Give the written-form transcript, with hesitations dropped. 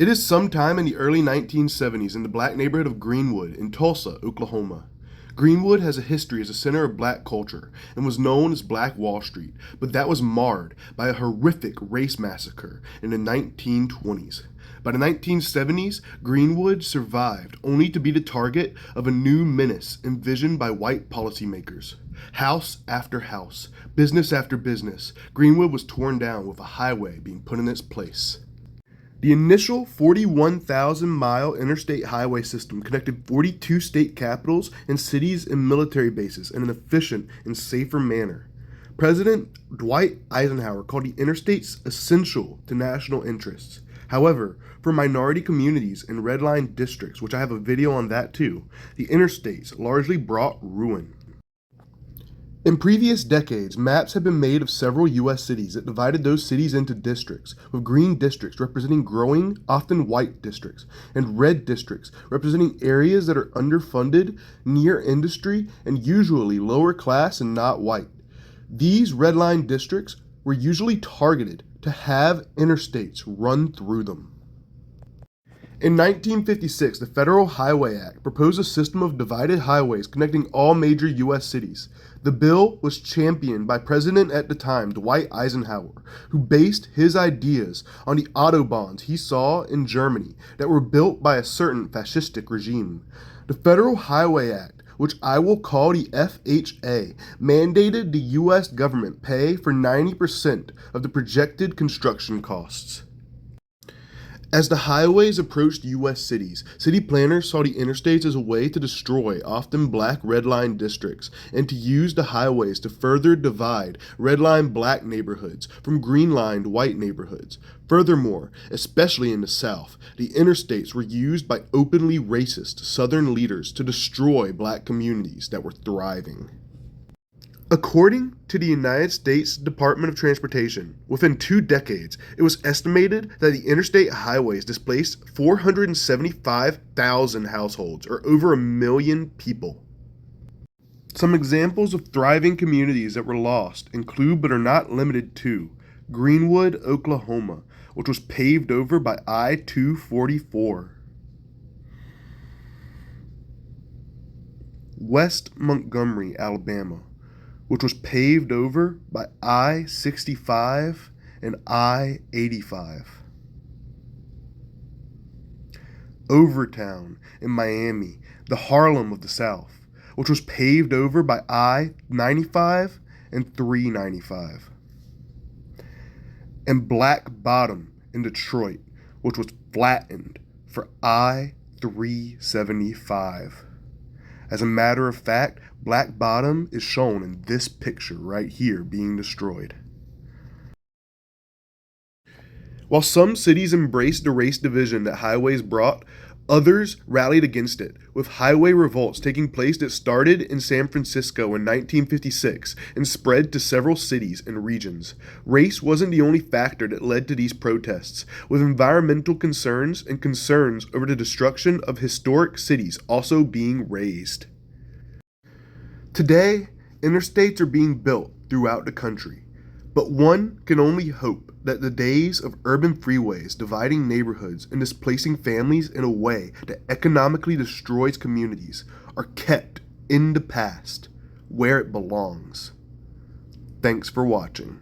It is sometime in the early 1970s in the black neighborhood of Greenwood in Tulsa, Oklahoma. Greenwood has a history as a center of black culture and was known as Black Wall Street, but that was marred by a horrific race massacre in the 1920s. By the 1970s, Greenwood survived only to be the target of a new menace envisioned by white policymakers. House after house, business after business, Greenwood was torn down with a highway being put in its place. The initial 41,000-mile interstate highway system connected 42 state capitals and cities and military bases in an efficient and safer manner. President Dwight Eisenhower called the interstates essential to national interests. However, for minority communities and red line districts, which I have a video on that too, the interstates largely brought ruin. In previous decades, maps have been made of several U.S. cities that divided those cities into districts, with green districts representing growing, often white districts, and red districts representing areas that are underfunded, near industry, and usually lower class and not white. These red line districts were usually targeted to have interstates run through them. In 1956, the Federal Highway Act proposed a system of divided highways connecting all major U.S. cities. The bill was championed by President at the time, Dwight Eisenhower, who based his ideas on the autobahns he saw in Germany that were built by a certain fascistic regime. The Federal Highway Act, which I will call the FHA, mandated the U.S. government pay for 90% of the projected construction costs. As the highways approached U.S. cities, city planners saw the interstates as a way to destroy often black red line districts and to use the highways to further divide red line black neighborhoods from green lined white neighborhoods. Furthermore, especially in the South, the interstates were used by openly racist Southern leaders to destroy black communities that were thriving. According to the United States Department of Transportation, within 2 decades, it was estimated that the interstate highways displaced 475,000 households, or over 1 million people. Some examples of thriving communities that were lost include, but are not limited to, Greenwood, Oklahoma, which was paved over by I-244. West Montgomery, Alabama, which was paved over by I-65 and I-85. Overtown in Miami, the Harlem of the South, which was paved over by I-95 and 395. And Black Bottom in Detroit, which was flattened for I-375. As a matter of fact, Black Bottom is shown in this picture right here being destroyed. While some cities embraced the race division that highways brought, others rallied against it, with highway revolts taking place that started in San Francisco in 1956 and spread to several cities and regions. Race wasn't the only factor that led to these protests, with environmental concerns and concerns over the destruction of historic cities also being raised. Today, interstates are being built throughout the country, but one can only hope that the days of urban freeways dividing neighborhoods and displacing families in a way that economically destroys communities are kept in the past, where it belongs. Thanks for watching.